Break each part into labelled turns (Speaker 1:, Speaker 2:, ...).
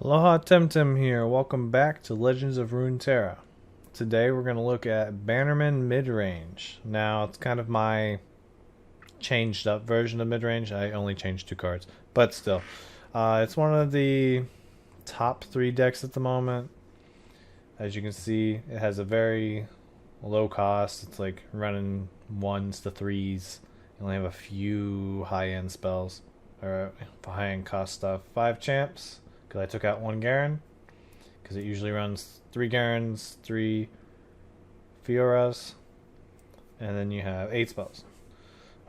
Speaker 1: AlohaTimTim here. Welcome back to Legends of Runeterra. Today we're going to look at Bannerman Midrange. Now, it's kind of my changed up version of Midrange. I only changed 2 cards, but still. It's one of the top 3 decks at the moment. As you can see, it has a very low cost. It's like running 1s to 3s. You only have a few high-end spells, or high-end cost stuff. 5 champs. Because I took out 1 Garen. Because it usually runs 3 Garens, 3 Fioras, and then you have 8 spells.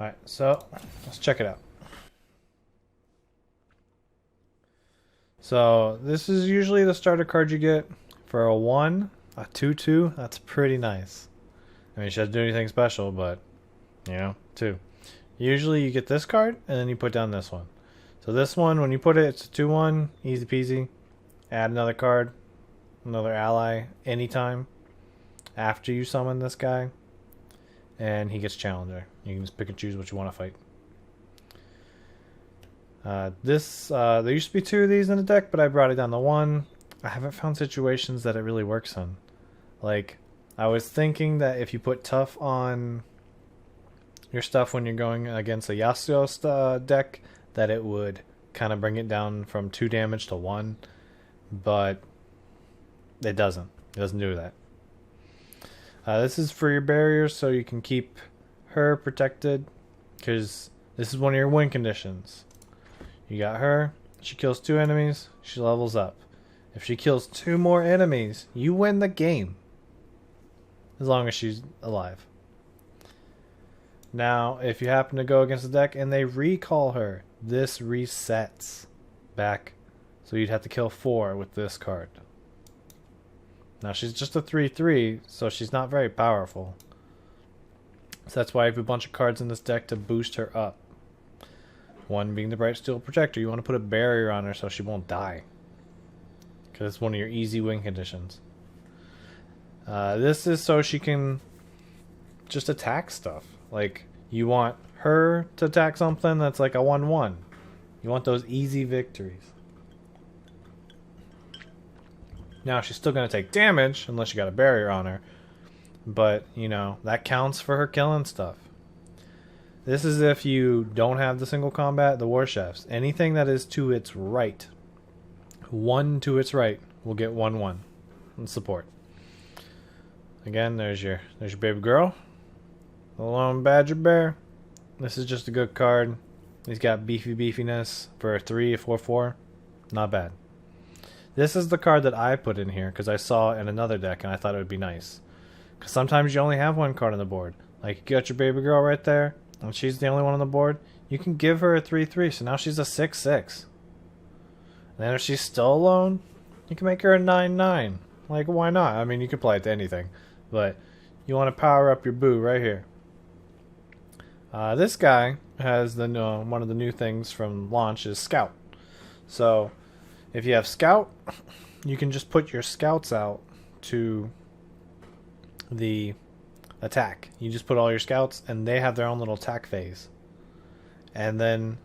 Speaker 1: Alright, so let's check it out. So this is usually the starter card you get for a 1, a 2/2. That's pretty nice. I mean, she doesn't do anything special, but you know, 2. Usually you get this card, and then you put down this one. So this one, when you put it, it's a 2/1, easy peasy. Add another card, another ally, anytime after you summon this guy, and he gets Challenger. You can just pick and choose what you want to fight. There used to be 2 of these in the deck, but I brought it down to 1. I haven't found situations that it really works on. Like, I was thinking that if you put tough on your stuff when you're going against a Yasuo deck, that it would kind of bring it down from 2 damage to 1, but it doesn't. It doesn't do that. This is for your barriers, so you can keep her protected, because this is one of your win conditions. You got her, she kills 2 enemies, she levels up. If she kills 2 more enemies, you win the game, as long as she's alive. Now, if you happen to go against the deck and they recall her, this resets back. So you'd have to kill 4 with this card. Now, she's just a 3/3, so she's not very powerful. So that's why I have a bunch of cards in this deck to boost her up. One being the Bright Steel Protector. You want to put a barrier on her so she won't die, because it's one of your easy win conditions. This is so she can just attack stuff. Like, you want her to attack something that's like a 1/1. You want those easy victories. Now, she's still going to take damage unless you got a barrier on her. But, you know, that counts for her killing stuff. This is if you don't have the single combat, the war chefs. Anything that is to its right, 1 to its right, will get 1/1 and support. Again, there's your baby girl. The lone badger bear. This is just a good card. He's got beefiness for a 3, a 4/4. Not bad. This is the card that I put in here because I saw it in another deck and I thought it would be nice. Because sometimes you only have 1 card on the board. Like, you got your baby girl right there, and she's the only one on the board. You can give her a 3/3, so now she's a 6/6. And then if she's still alone, you can make her a 9/9. Like, why not? I mean, you can play it to anything. But you want to power up your boo right here. This guy has one of the new things from launch is Scout. So if you have Scout, you can just put your Scouts out to the attack. You just put all your Scouts and they have their own little attack phase. And then,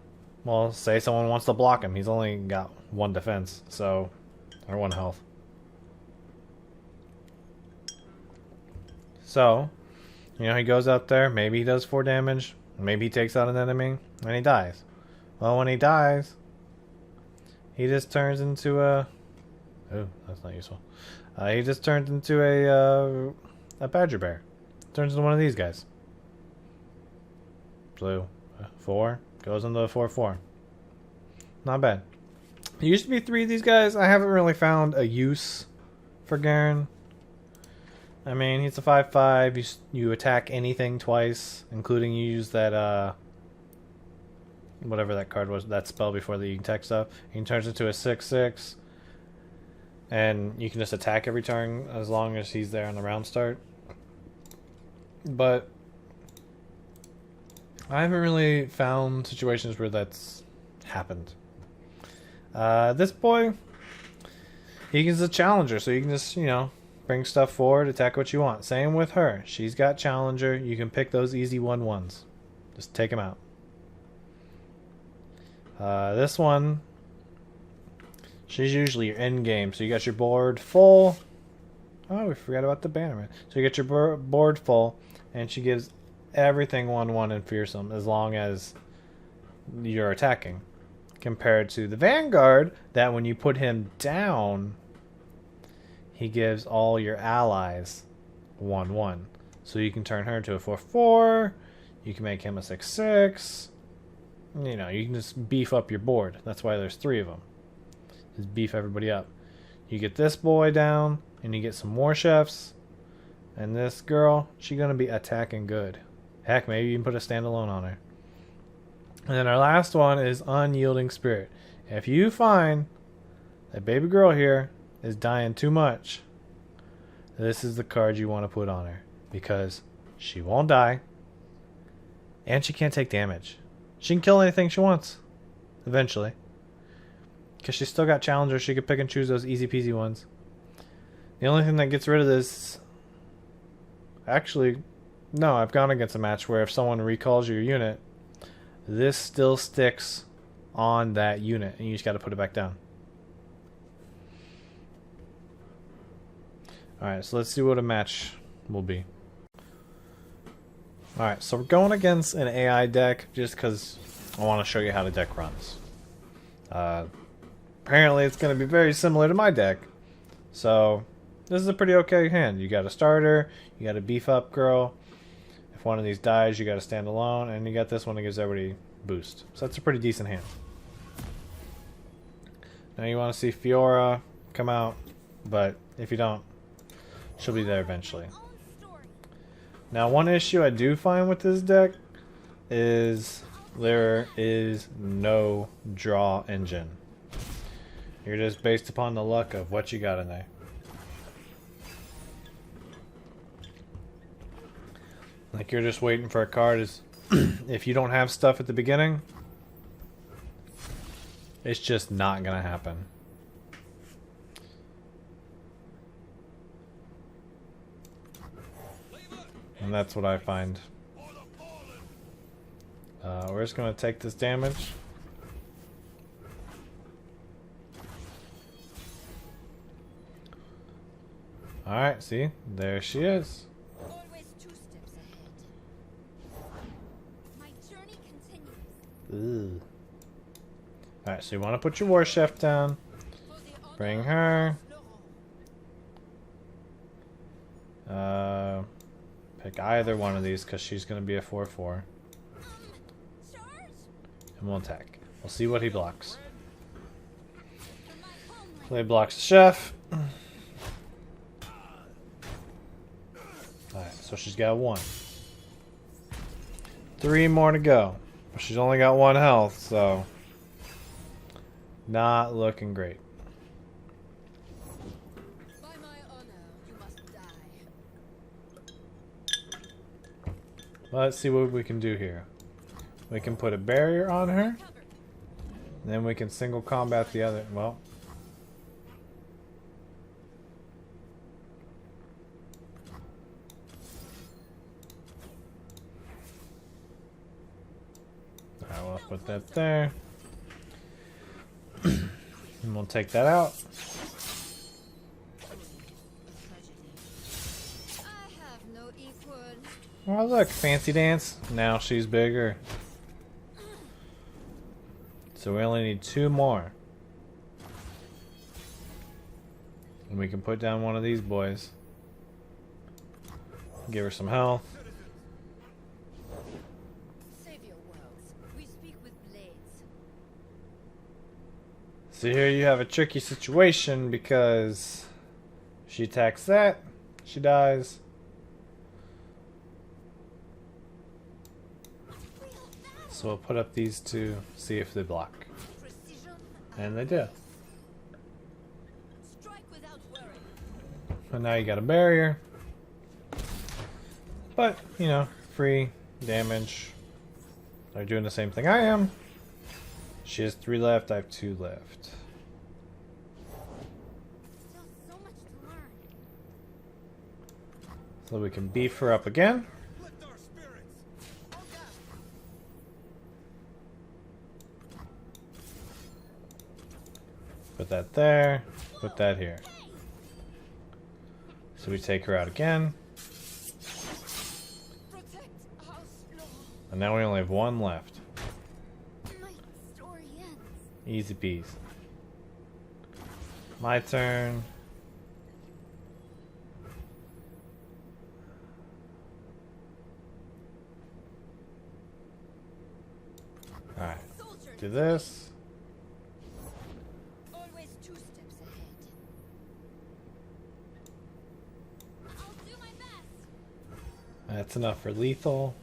Speaker 1: well, say someone wants to block him. He's only got 1 defense, so, or 1 health. So, you know, he goes out there, maybe he does 4 damage, maybe he takes out an enemy, and he dies. Well, when he dies, he just turns into a... Oh, that's not useful. He just turns into a badger bear. Turns into one of these guys. Blue. 4. Goes into a 4/4. Not bad. There used to be 3 of these guys. I haven't really found a use for Garen. I mean, he's a 5/5. You attack anything twice, including you use that, whatever that card was, that spell before that you can attack stuff. He turns into a 6/6. And you can just attack every turn as long as he's there on the round start. But I haven't really found situations where that's happened. This boy, he's a challenger, so you can just, you know, bring stuff forward, attack what you want. Same with her. She's got Challenger. You can pick those easy 1/1s. Just take them out. This one, She's usually your end game. So you got your board full. Oh, we forgot about the Bannerman. So you get your board full, and she gives everything 1/1 and fearsome as long as you're attacking. Compared to the Vanguard, that when you put him down, he gives all your allies 1/1. So you can turn her into a 4/4. You can make him a 6/6. You know, you can just beef up your board. That's why there's 3 of them. Just beef everybody up. You get this boy down, and you get some more chefs. And this girl, she's going to be attacking good. Heck, maybe you can put a standalone on her. And then our last one is Unyielding Spirit. If you find that baby girl here is dying too much, this is the card you want to put on her. Because she won't die. And she can't take damage. She can kill anything she wants. Eventually. Because she's still got challengers. She could pick and choose those easy peasy ones. The only thing that gets rid of this... Actually, no, I've gone against a match where if someone recalls your unit, this still sticks on that unit. And you just got to put it back down. Alright, so let's see what a match will be. Alright, so we're going against an AI deck just because I want to show you how the deck runs. Apparently it's going to be very similar to my deck. So, this is a pretty okay hand. You got a starter, you got a beef up girl. If one of these dies, you got to stand alone, and you got this one that gives everybody boost. So that's a pretty decent hand. Now you want to see Fiora come out, but if you don't, she'll be there eventually. Now one issue I do find with this deck is there is no draw engine. You're just based upon the luck of what you got in there. Like you're just waiting for a card. Is if you don't have stuff at the beginning, it's just not gonna happen. And that's what I find. We're just gonna take this damage. Alright, see? There she is.
Speaker 2: Always 2 steps ahead. My journey continues.
Speaker 1: Alright, so you want to put your war chef down. Bring her. Pick either one of these because she's going to be a 4/4. And we'll attack. We'll see what he blocks. So he blocks the chef. Alright, so she's got 1. 3 more to go. But she's only got 1 health, so... Not looking great.
Speaker 2: By my honor, you must die.
Speaker 1: Let's see what we can do here. We can put a barrier on her. Then we can single combat the other... Well... Alright, we'll put that there. And we'll take that out.
Speaker 2: I have no equal.
Speaker 1: Oh look, fancy dance. Now she's bigger. So we only need 2 more. And we can put down one of these boys. Give her some health.
Speaker 2: Save your worlds. We speak with blades.
Speaker 1: So here you have a tricky situation because she attacks that, she dies. So we'll put up these 2, see if they block.
Speaker 2: Precision.
Speaker 1: And they do.
Speaker 2: Strike without worry.
Speaker 1: And now you got a barrier. But, you know, free damage. They're doing the same thing I am. She has 3 left, I have 2 left.
Speaker 2: Still so much to learn.
Speaker 1: So we can beef her up again.
Speaker 3: Lift our spirits.
Speaker 1: Put that there. Put that here. So we take her out again.
Speaker 2: Protect House Law.
Speaker 1: And now we only have one left.
Speaker 2: My story ends.
Speaker 1: Easy peasy. My turn. Alright.
Speaker 2: Soldier.
Speaker 1: Do this.
Speaker 2: Always 2 steps ahead. I'll do my best.
Speaker 1: That's enough for lethal.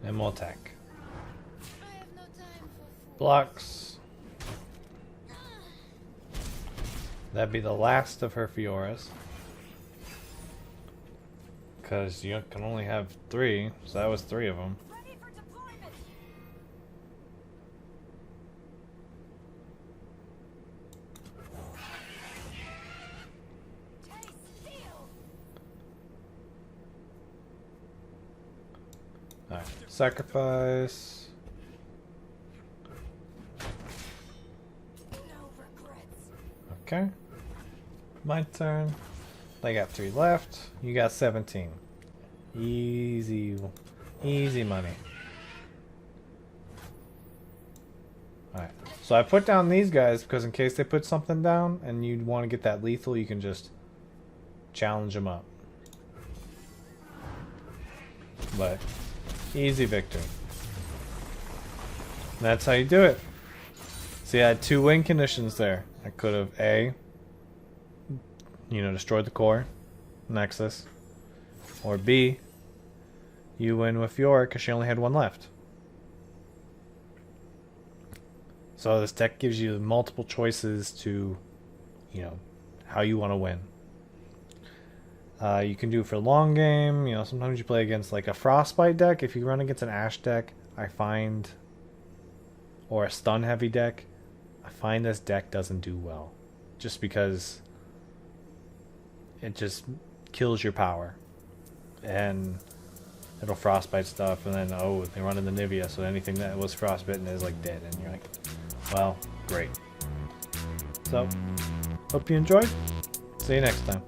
Speaker 1: And we'll attack.
Speaker 2: I have no time for fools.
Speaker 1: Blocks. That'd be the last of her Fioras. Because you can only have 3, so that was 3 of them.
Speaker 2: Ready for deployment. Taste steel.
Speaker 1: Alright, sacrifice.
Speaker 2: No regrets.
Speaker 1: Okay. My turn. I got 3 left. You got 17. Easy. Easy money. Alright. So I put down these guys because in case they put something down and you want to get that lethal, you can just challenge them up. But easy victory. And that's how you do it. See, I had 2 win conditions there. I could have A, destroyed the core, Nexus, or B, you win with Fiora because she only had 1 left. So this deck gives you multiple choices to, how you want to win. You can do for long game. Sometimes you play against like a Frostbite deck. If you run against an Ash deck, I find, or a stun heavy deck, I find this deck doesn't do well, just because it just kills your power, and it'll Frostbite stuff, and then they run in the Nivea, so anything that was frostbitten is like dead, and you're like, well, great. So, hope you enjoyed. See you next time.